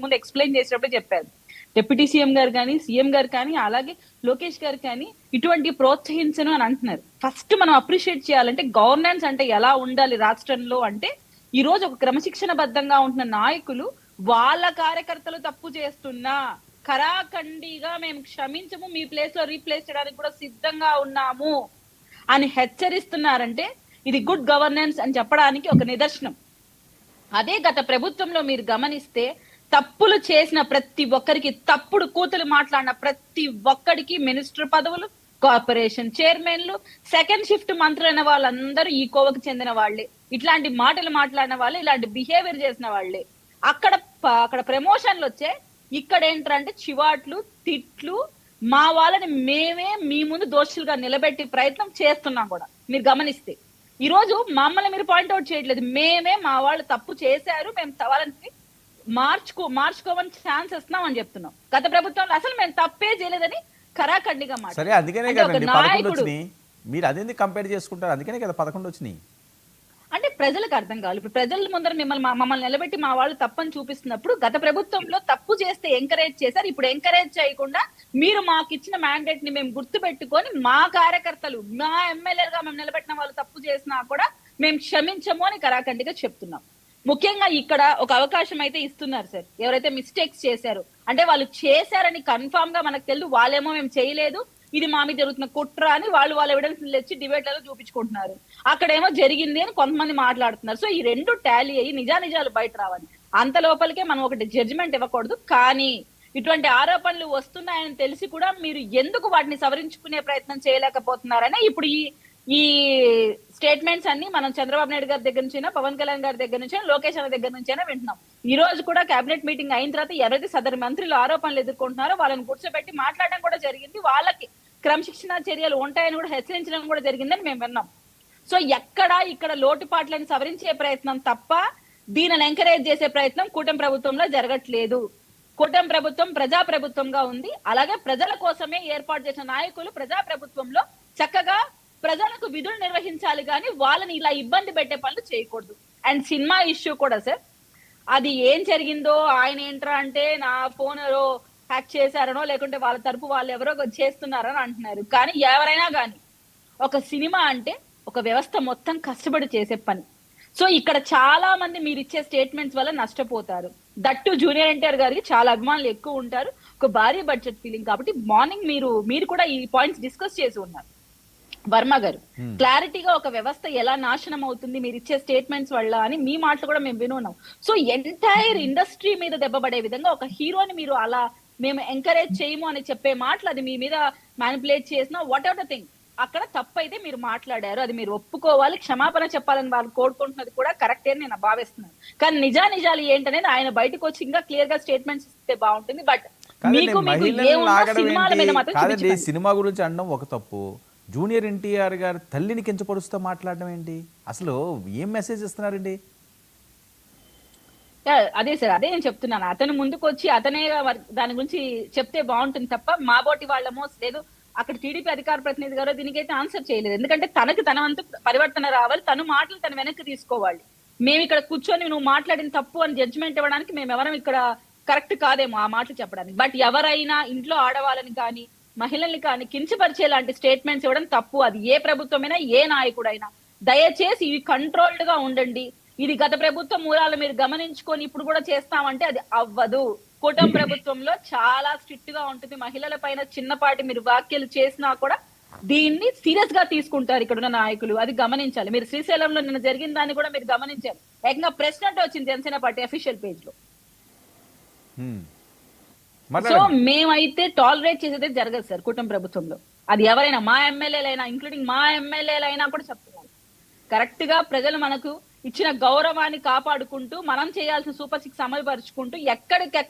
ముందు ఎక్స్ప్లెయిన్ చేసినప్పుడే చెప్పారు. డిప్యూటీ సీఎం గారు కానీ, సీఎం గారు కానీ, అలాగే లోకేష్ గారు కానీ ఇటువంటి ప్రోత్సహించను అని అంటున్నారు. ఫస్ట్ మనం అప్రిషియేట్ చేయాలంటే గవర్నెన్స్ అంటే ఎలా ఉండాలి రాష్ట్రంలో అంటే, ఈ రోజు ఒక క్రమశిక్షణ బద్ధంగా ఉంటున్న నాయకులు వాళ్ళ కార్యకర్తలు తప్పు చేస్తున్నా కరాఖండిగా మేము క్షమించము, మీ ప్లేస్ లో రీప్లేస్ చేయడానికి కూడా సిద్ధంగా ఉన్నాము అని హెచ్చరిస్తున్నారంటే ఇది గుడ్ గవర్నెన్స్ అని చెప్పడానికి ఒక నిదర్శనం. అదే గత ప్రభుత్వంలో మీరు గమనిస్తే తప్పులు చేసిన ప్రతి ఒక్కరికి, తప్పుడు కూతులు మాట్లాడిన ప్రతి ఒక్కడికి మినిస్టర్ పదవులు, కార్పొరేషన్ చైర్మన్లు, సెకండ్ షిఫ్ట్ మంత్రులైన వాళ్ళందరూ ఈ కోవకు చెందిన వాళ్లే. ఇట్లాంటి మాటలు మాట్లాడిన వాళ్ళే, ఇలాంటి బిహేవియర్ చేసిన వాళ్లే. అక్కడ ప్రమోషన్లు వచ్చే, ఇక్కడ ఏంటంటే చివాట్లు, తిట్లు, మా వాళ్ళని మేమే మీ ముందు దోషులుగా నిలబెట్టే ప్రయత్నం చేస్తున్నాం కూడా మీరు గమనిస్తే. ఈ రోజు మమ్మల్ని మీరు పాయింట్అవుట్ చేయట్లేదు, మేమే మా వాళ్ళు తప్పు చేశారు, మేము వాళ్ళని మార్చుకోమని ఛాన్స్ ఇస్తున్నాం అని చెప్తున్నాం. గత ప్రభుత్వంలో అసలు మేము తప్పే చేయలేదని కరాఖండిగా మాట. సరే, అందుకనే కదండి 11 వచ్చినాయి. మీరు అదేంది కంపేర్ చేసుకుంటారు? అందుకనే కదా 11 వచ్చినాయి. అంటే ప్రజలకు అర్థం కావాలి. ఇప్పుడు ప్రజల ముందర మమ్మల్ని నిలబెట్టి మా వాళ్ళు తప్పని చూపిస్తున్నప్పుడు, గత ప్రభుత్వంలో తప్పు చేస్తే ఎంకరేజ్ చేశారు, ఇప్పుడు ఎంకరేజ్ చేయకుండా మీరు మాకు ఇచ్చిన మ్యాండేట్ ని మేము గుర్తు పెట్టుకొని మా కార్యకర్తలు, మా ఎమ్మెల్యేలుగా మేము నిలబెట్టిన వాళ్ళు తప్పు చేసినా కూడా మేము క్షమించము అని కరాఖండిగా చెప్తున్నాం. ముఖ్యంగా ఇక్కడ ఒక అవకాశం అయితే ఇస్తున్నారు సార్. ఎవరైతే మిస్టేక్స్ చేశారు అంటే వాళ్ళు చేశారని కన్ఫామ్ గా మనకు తెలుసు, వాళ్ళేమో మేము చేయలేదు, ఇది మా మీద జరుగుతున్న కుట్ర అని వాళ్ళ ఎవిడెన్స్ తెచ్చి డిబేట్లలో చూపించుకుంటున్నారు. అక్కడేమో జరిగింది అని కొంతమంది మాట్లాడుతున్నారు. సో ఈ రెండు టాలీ అయ్యి నిజానిజాలు బయట రావాలి. అంత లోపలికే మనం ఒకటి జడ్జిమెంట్ ఇవ్వకూడదు. కానీ ఇటువంటి ఆరోపణలు వస్తున్నాయని తెలిసి కూడా మీరు ఎందుకు వాటిని సవరించుకునే ప్రయత్నం చేయలేకపోతున్నారనే ఇప్పుడు ఈ స్టేట్మెంట్స్ అన్ని మనం చంద్రబాబు నాయుడు గారి దగ్గర నుంచైనా, పవన్ కళ్యాణ్ గారి దగ్గర నుంచైనా, లోకేష్ అన్న దగ్గర నుంచైనా వింటున్నాం. ఈ రోజు కూడా కేబినెట్ మీటింగ్ అయిన తర్వాత ఎవరైతే సదరు మంత్రులు ఆరోపణలు ఎదుర్కొంటున్నారో వాళ్ళని కూర్చోబెట్టి మాట్లాడడం కూడా జరిగింది. వాళ్ళకి క్రమశిక్షణ చర్యలు ఉంటాయని కూడా హెచ్చరించడం కూడా జరిగిందని మేము విన్నాం. సో ఇక్కడ లోటుపాట్లను సవరించే ప్రయత్నం తప్ప దీనిని ఎంకరేజ్ చేసే ప్రయత్నం కూటమి ప్రభుత్వంలో జరగట్లేదు. కూటమి ప్రభుత్వం ప్రజా ప్రభుత్వంగా ఉంది. అలాగే ప్రజల కోసమే ఏర్పాటు చేసిన నాయకులు ప్రజా ప్రభుత్వంలో చక్కగా ప్రజలకు విధులు నిర్వహించాలి, కానీ వాళ్ళని ఇలా ఇబ్బంది పెట్టే పనులు చేయకూడదు. అండ్ సినిమా ఇష్యూ కూడా సార్, అది ఏం జరిగిందో ఆయన ఏంట్రా అంటే నా ఫోన్ హ్యాక్ చేశారనో లేకుంటే వాళ్ళ తరపు వాళ్ళు ఎవరో చేస్తున్నారని అంటున్నారు. కానీ ఎవరైనా కానీ ఒక సినిమా అంటే ఒక వ్యవస్థ మొత్తం కష్టపడి చేసే పని. సో ఇక్కడ చాలా మంది మీరు ఇచ్చే స్టేట్మెంట్స్ వల్ల నష్టపోతారు. దట్టు జూనియర్ ఎన్టీఆర్ గారికి చాలా అభిమానులు ఎక్కువ ఉంటారు, ఒక భారీ బడ్జెట్ ఫిలిం కాబట్టి. మార్నింగ్ మీరు కూడా ఈ పాయింట్స్ డిస్కస్ చేసి ఉన్నారు వర్మ గారు, క్లారిటీగా ఒక వ్యవస్థ ఎలా నాశనం అవుతుంది మీరు ఇచ్చే స్టేట్మెంట్స్ వల్ల అని మీ మాటలు కూడా మేము వినున్నాం. సో ఎంటైర్ ఇండస్ట్రీ మీద దెబ్బపడే విధంగా ఒక హీరోని మీరు అలా మేము ఎంకరేజ్ చేయము అని చెప్పే మాటలు, అది మీ మీద మ్యానిపులేట్ చేసిన వాట్ ఎవర్ ద థింగ్, అక్కడ తప్పైతే మీరు మాట్లాడారు, అది మీరు ఒప్పుకోవాలి, క్షమాపణ చెప్పాలని వాళ్ళు కోరుకుంటున్నది కూడా కరెక్టే అని నేను భావిస్తున్నాను. కానీ నిజాలు ఏంటనేది ఆయన బయటకు వచ్చి ఇంకా క్లియర్ గా స్టేట్మెంట్స్ ఇస్తే బాగుంటుంది. బట్ సినిమా గురించి అనడం ఒక తప్పు, జూనియర్ ఎన్టీఆర్ గారు తల్లిని కించపరుస్తూ మాట్లాడడం ఏంటి? అసలు ఏం మెసేజ్ ఇస్తున్నారండి? అదే సార్, అదే నేను చెప్తున్నాను. అతను ముందుకు వచ్చి అతనే దాని గురించి చెప్తే బాగుంటుంది తప్ప మా బోటి వాళ్ళమో లేదు అక్కడ టీడీపీ అధికార ప్రతినిధి గారు దీనికైతే ఆన్సర్ చేయలేదు. ఎందుకంటే తన వంతు పరివర్తన రావాలి, తను మాటలు తను వెనక్కి తీసుకోవాలి. మేము ఇక్కడ కూర్చొని నువ్వు మాట్లాడిన తప్పు అని జడ్జిమెంట్ ఇవ్వడానికి మేము ఎవరం ఇక్కడ కరెక్ట్ కాదేమో ఆ మాటలు చెప్పడానికి. బట్ ఎవరైనా ఇంట్లో ఆడవాళ్ళని కానీ మహిళల్ని కానీ కించపరిచే లాంటి స్టేట్మెంట్స్ ఇవ్వడం తప్పు. అది ఏ ప్రభుత్వమైనా ఏ నాయకుడైనా దయచేసి ఇవి కంట్రోల్డ్ గా ఉండండి. ఇది గత ప్రభుత్వం మూలాలు మీరు గమనించుకొని ఇప్పుడు కూడా చేస్తామంటే అది అవ్వదు. కూటమి ప్రభుత్వంలో చాలా స్ట్రిక్ట్ గా ఉంటుంది. మహిళల పైన చిన్నపాటి మీరు వ్యాఖ్యలు చేసినా కూడా దీన్ని సీరియస్ గా తీసుకుంటారు ఇక్కడ ఉన్న నాయకులు, అది గమనించాలి. మీరు శ్రీశైలంలో నిన్న జరిగిన దాన్ని కూడా మీరు గమనించారు. ఏకంగా ప్రెస్ నోట్ వచ్చింది జనసేన పార్టీ అఫీషియల్ పేజ్ లో. సో మేమైతే టాలరేట్ చేసేదే జరగదు సార్ కూటమి ప్రభుత్వంలో. అది ఎవరైనా మా ఎమ్మెల్యేలైనా ఇంక్లూడింగ్ మా ఎమ్మెల్యేలైనా కూడా చెప్తున్నారు. కరెక్ట్ గా ప్రజలు మనకు ఇచ్చిన గౌరవాన్ని కాపాడుకుంటూ మనం చేయాల్సిన సూపర్ 6 అమలు పరుచుకుంటూ ఎక్కడికెక్కడ